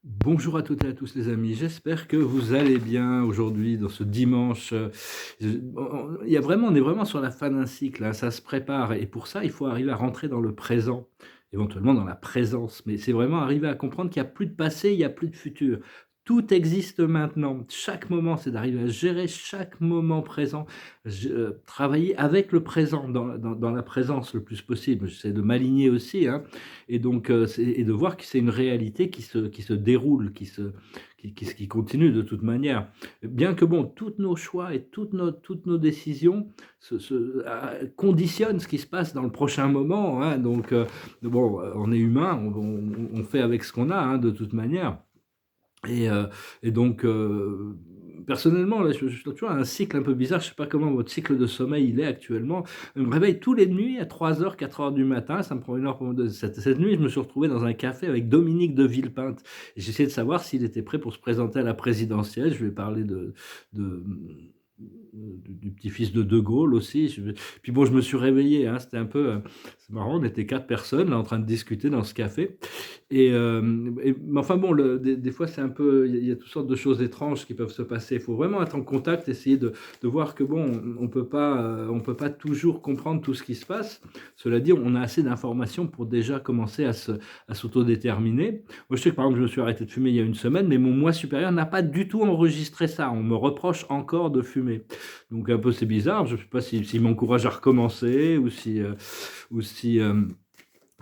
Bonjour à toutes et à tous les amis, j'espère que vous allez bien aujourd'hui dans ce dimanche. Il y a vraiment, on est vraiment sur la fin d'un cycle, hein, ça se prépare et pour ça il faut arriver à rentrer dans le présent, éventuellement dans la présence. Mais c'est vraiment arriver à comprendre qu'il n'y a plus de passé, il n'y a plus de futur. Tout existe maintenant. Chaque moment, c'est d'arriver à gérer chaque moment présent, travailler avec le présent, dans la présence le plus possible. J'essaie de m'aligner aussi, hein, et donc, et de voir que c'est une réalité qui se déroule, qui continue de toute manière. Bien que bon, tous nos choix et toutes nos décisions conditionnent ce qui se passe dans le prochain moment, hein. Donc, bon, on est humain, on fait avec ce qu'on a, hein, de toute manière. Et, heu et donc, personnellement, là, je suis toujours à un cycle un peu bizarre. Je sais pas comment votre cycle de sommeil il est actuellement. Je me réveille tous les nuits à 3 heures, 4 heures du matin. Ça me prend 1 heure pour me de cette nuit, je me suis retrouvé dans un café avec Dominique de Villepinte et j'essayais de savoir s'il était prêt pour se présenter à la présidentielle. Je lui ai parlé de, du petit-fils de Gaulle aussi. Puis bon, je me suis réveillé, hein, c'était un peu, c'est marrant, on était 4 personnes là en train de discuter dans ce café mais enfin bon, des fois, c'est un peu, il y a toutes sortes de choses étranges qui peuvent se passer. Il faut vraiment être en contact, essayer de voir que bon, on peut pas toujours comprendre tout ce qui se passe. Cela dit, on a assez d'informations pour déjà commencer à s'autodéterminer. Moi, je sais que par exemple, je me suis arrêté de fumer il y a une semaine, mais mon moi supérieur n'a pas du tout enregistré ça. On me reproche encore de fumer. Donc un peu, c'est bizarre. Je ne sais pas s'il m'encourage à recommencer ou si,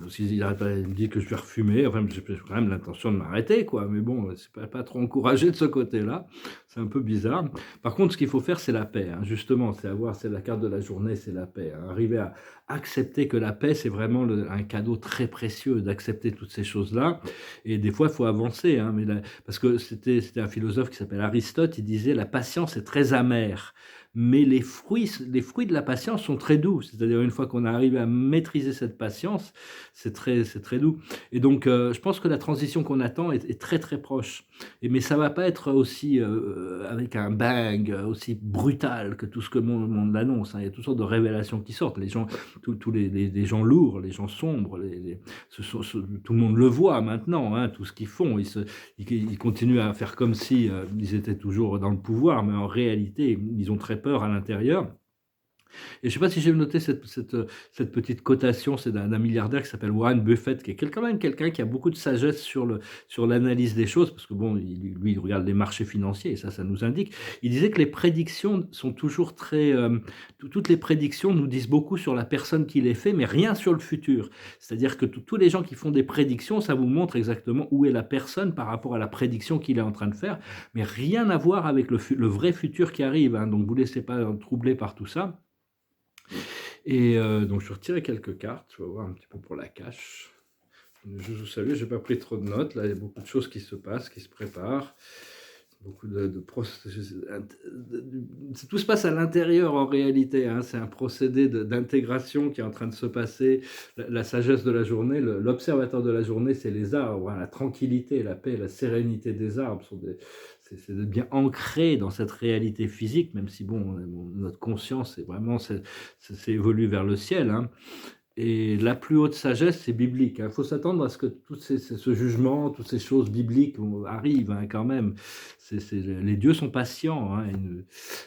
s'il n'arrête pas, il me dit que je vais refumer, enfin, j'ai quand même l'intention de m'arrêter, quoi. Mais bon, c'est pas trop encouragé de ce côté-là. C'est un peu bizarre. Par contre, ce qu'il faut faire, c'est la paix, hein, justement. C'est la carte de la journée, c'est la paix, hein. Arriver à accepter que la paix, c'est vraiment un cadeau très précieux, d'accepter toutes ces choses-là. Et des fois, il faut avancer, hein, parce que c'était un philosophe qui s'appelle Aristote, il disait: «La patience est très amère, mais les fruits de la patience sont très doux». C'est-à-dire, une fois qu'on a arrivé à maîtriser cette patience, c'est très doux. Et donc, je pense que la transition qu'on attend est très, très proche. Mais ça va pas être aussi, avec un bang, aussi brutal que tout ce que le monde l'annonce, hein. Il y a toutes sortes de révélations qui sortent. Les gens, tous les gens lourds, les gens sombres, tout le monde le voit maintenant, hein, tout ce qu'ils font. Ils continuent à faire comme si, ils étaient toujours dans le pouvoir, mais en réalité, ils ont très peur à l'intérieur. Et je ne sais pas si j'ai noté cette petite cotation, c'est d'un milliardaire qui s'appelle Warren Buffett, qui est quand même quelqu'un qui a beaucoup de sagesse sur l'analyse des choses, parce que bon, lui, il regarde les marchés financiers, et ça nous indique. Il disait que les prédictions sont toujours très... toutes les prédictions nous disent beaucoup sur la personne qui les fait, mais rien sur le futur. C'est-à-dire que tous les gens qui font des prédictions, ça vous montre exactement où est la personne par rapport à la prédiction qu'il est en train de faire, mais rien à voir avec le vrai futur qui arrive, hein. Donc, vous ne laissez pas troubler par tout ça. Et donc je vais retirer quelques cartes, je vais voir un petit peu pour la cache. Je vous salue, j'ai pas pris trop de notes, là il y a beaucoup de choses qui se passent, qui se préparent, beaucoup de processus, tout se passe à l'intérieur en réalité, hein. C'est un procédé d'intégration qui est en train de se passer. La sagesse de la journée, l'observateur de la journée, c'est les arbres, hein. La tranquillité, la paix, la sérénité des arbres sont c'est d'être bien ancré dans cette réalité physique, même si bon, notre conscience est vraiment, c'est évolue vers le ciel, hein. Et la plus haute sagesse, c'est biblique, hein. Il faut s'attendre à ce que ce jugement, toutes ces choses bibliques arrivent, hein, quand même. Les dieux sont patients, hein.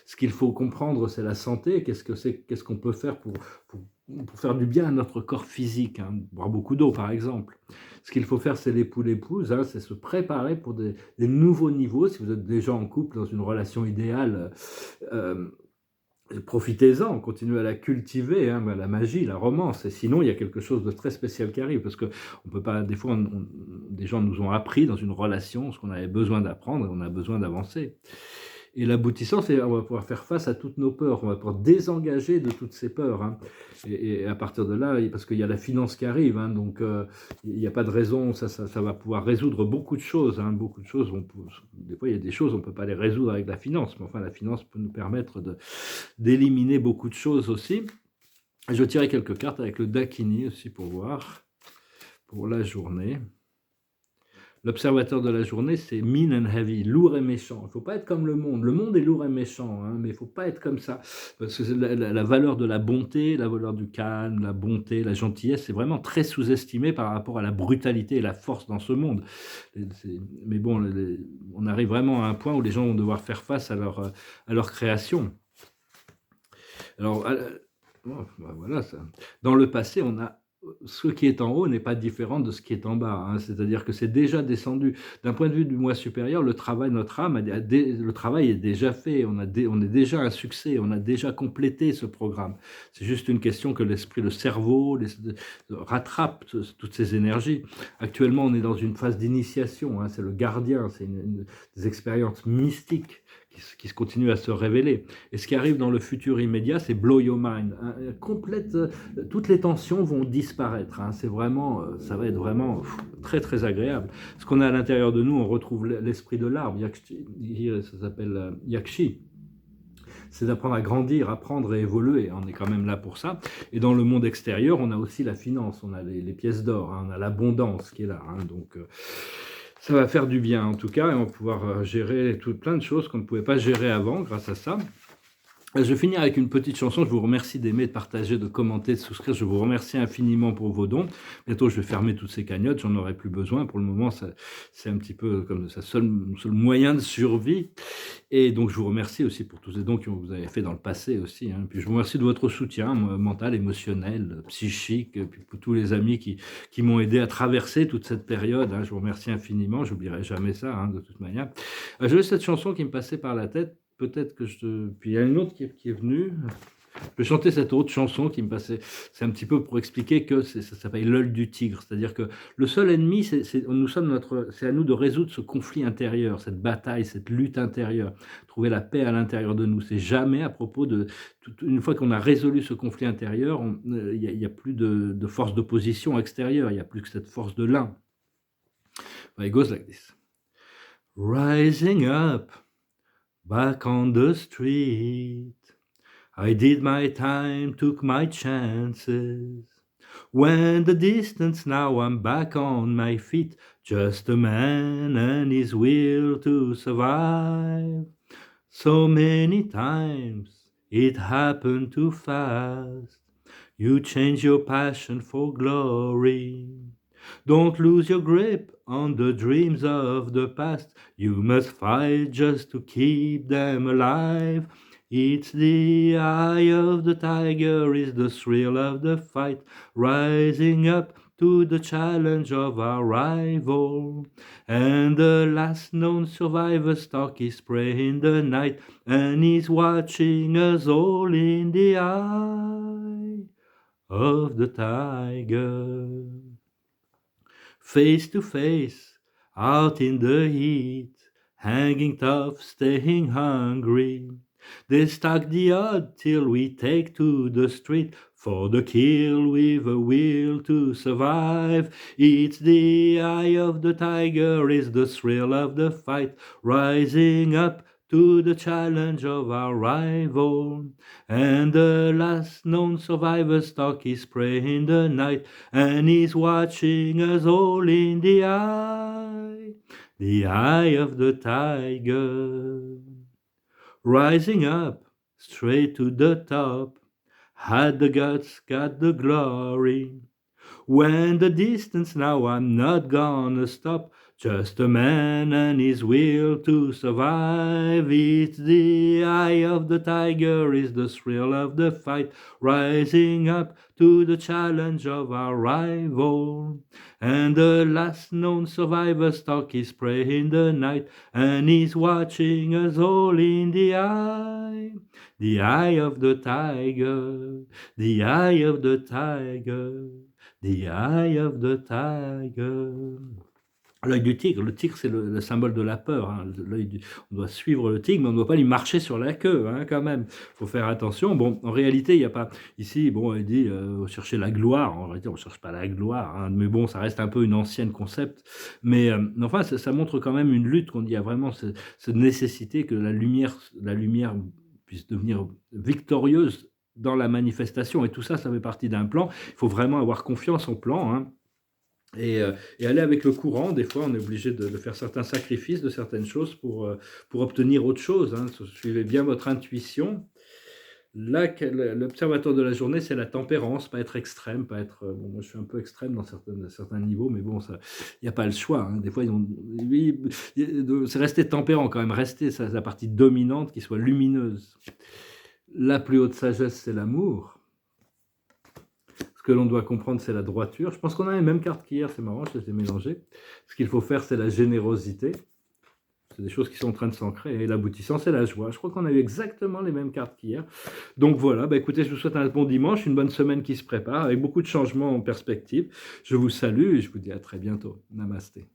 Ce qu'il faut comprendre, c'est la santé. Qu'est-ce qu'on peut faire pour, pour faire du bien à notre corps physique, hein. Boire beaucoup d'eau, par exemple. Ce qu'il faut faire, c'est l'époux, l'épouse, hein, c'est se préparer pour des nouveaux niveaux. Si vous êtes déjà en couple, dans une relation idéale, euh, profitez-en, continuez à la cultiver, hein, la magie, la romance. Et sinon, il y a quelque chose de très spécial qui arrive, parce que on peut pas. Des fois, des gens nous ont appris dans une relation ce qu'on avait besoin d'apprendre, et on a besoin d'avancer. Et l'aboutissant, c'est on va pouvoir faire face à toutes nos peurs, on va pouvoir désengager de toutes ces peurs, hein. Et à partir de là, parce qu'il y a la finance qui arrive, hein, donc il n'y a pas de raison, ça va pouvoir résoudre beaucoup de choses, hein, beaucoup de choses. Des fois, il y a des choses, on ne peut pas les résoudre avec la finance, mais enfin, la finance peut nous permettre d'éliminer beaucoup de choses aussi. Je tirais quelques cartes avec le Dakini aussi pour voir, pour la journée. L'observateur de la journée, c'est mean and heavy, lourd et méchant. Il ne faut pas être comme le monde. Le monde est lourd et méchant, hein, mais il ne faut pas être comme ça. Parce que c'est la valeur de la bonté, la valeur du calme, la bonté, la gentillesse, c'est vraiment très sous-estimé par rapport à la brutalité et la force dans ce monde. Mais bon, on arrive vraiment à un point où les gens vont devoir faire face à leur création. Alors, bah, voilà, ça. Dans le passé, ce qui est en haut n'est pas différent de ce qui est en bas, hein. C'est-à-dire que c'est déjà descendu. D'un point de vue du moi supérieur, le travail, notre âme, le travail est déjà fait. On est déjà un succès. On a déjà complété ce programme. C'est juste une question que l'esprit, le cerveau rattrape toutes ces énergies. Actuellement, on est dans une phase d'initiation, hein. C'est le gardien. C'est des expériences mystiques qui se continuent à se révéler. Et ce qui arrive dans le futur immédiat, c'est blow your mind. Hein, toutes les tensions vont disparaître. Hein, ça va être vraiment très très agréable. Ce qu'on a à l'intérieur de nous, on retrouve l'esprit de l'arbre. Ça s'appelle Yakshi. C'est d'apprendre à grandir, apprendre et évoluer. On est quand même là pour ça. Et dans le monde extérieur, on a aussi la finance, on a les pièces d'or, hein, on a l'abondance qui est là. Hein, donc, ça va faire du bien en tout cas, et on va pouvoir gérer plein de choses qu'on ne pouvait pas gérer avant grâce à ça. Je vais finir avec une petite chanson. Je vous remercie d'aimer, de partager, de commenter, de souscrire. Je vous remercie infiniment pour vos dons. Bientôt, je vais fermer toutes ces cagnottes. J'en aurai plus besoin. Pour le moment, c'est un petit peu comme ça, seul moyen de survie. Et donc, je vous remercie aussi pour tous les dons que vous avez fait dans le passé aussi. Hein. Puis, je vous remercie de votre soutien mental, émotionnel, psychique. Puis pour tous les amis qui m'ont aidé à traverser toute cette période. Hein. Je vous remercie infiniment. Je n'oublierai jamais ça, hein, de toute manière. J'avais cette chanson qui me passait par la tête. Peut-être que Puis il y a une autre qui est venue. Je vais chanter cette autre chanson qui me passait. C'est un petit peu pour expliquer que ça s'appelle l'œil du tigre. C'est-à-dire que le seul ennemi, c'est à nous de résoudre ce conflit intérieur, cette bataille, cette lutte intérieure. Trouver la paix à l'intérieur de nous. C'est jamais à propos de... Une fois qu'on a résolu ce conflit intérieur, il n'y a plus de force d'opposition extérieure. Il n'y a plus que cette force de l'un. It goes like this. Rising up. Back on the street, I did my time, took my chances. When the distance, now I'm back on my feet, just a man and his will to survive. So many times it happened too fast. You change your passion for glory. Don't lose your grip on the dreams of the past. You must fight just to keep them alive. It's the eye of the tiger, is the thrill of the fight, rising up to the challenge of our rival. And the last known survivor stalks his prey in the night, and he's watching us all in the eye of the tiger. Face to face, out in the heat, hanging tough, staying hungry. They stack the odds till we take to the street for the kill with a will to survive. It's the eye of the tiger, is the thrill of the fight, rising up to the challenge of our rival. And the last known survivor stalks his prey in the night, and he's watching us all in the eye of the tiger. Rising up, straight to the top, had the guts, got the glory. When the distance, now I'm not gonna stop, just a man and his will to survive. It's the eye of the tiger, is the thrill of the fight, rising up to the challenge of our rival. And the last known survivor stalks his prey in the night, and he's watching us all in the eye of the tiger, the eye of the tiger, the eye of the tiger. L'œil du tigre, le tigre c'est le symbole de la peur. Hein. On doit suivre le tigre, mais on ne doit pas lui marcher sur la queue, hein, quand même. Il faut faire attention. Bon, en réalité, il n'y a pas... Ici, bon, il dit chercher la gloire. En réalité, on ne cherche pas la gloire. Hein. Mais bon, ça reste un peu une ancienne concept. Mais enfin, ça montre quand même une lutte, il y a vraiment cette nécessité que la lumière puisse devenir victorieuse dans la manifestation. Et tout ça, ça fait partie d'un plan. Il faut vraiment avoir confiance au plan, hein. et aller avec le courant. Des fois, on est obligé de faire certains sacrifices de certaines choses pour obtenir autre chose, hein. Suivez bien votre intuition. Là, l'observateur de la journée, c'est la tempérance, pas être extrême, pas être, bon, moi je suis un peu extrême dans certains niveaux, mais bon, ça, il y a pas le choix, hein. Des fois, oui, c'est rester tempérant quand même, rester sa partie dominante qui soit lumineuse. La plus haute sagesse, c'est l'amour. Ce que l'on doit comprendre, c'est la droiture. Je pense qu'on a les mêmes cartes qu'hier, c'est marrant, je les ai mélangées. Ce qu'il faut faire, c'est la générosité. C'est des choses qui sont en train de s'ancrer. Et l'aboutissant, c'est la joie. Je crois qu'on a eu exactement les mêmes cartes qu'hier. Donc voilà, bah écoutez, je vous souhaite un bon dimanche, une bonne semaine qui se prépare, avec beaucoup de changements en perspective. Je vous salue et je vous dis à très bientôt. Namasté.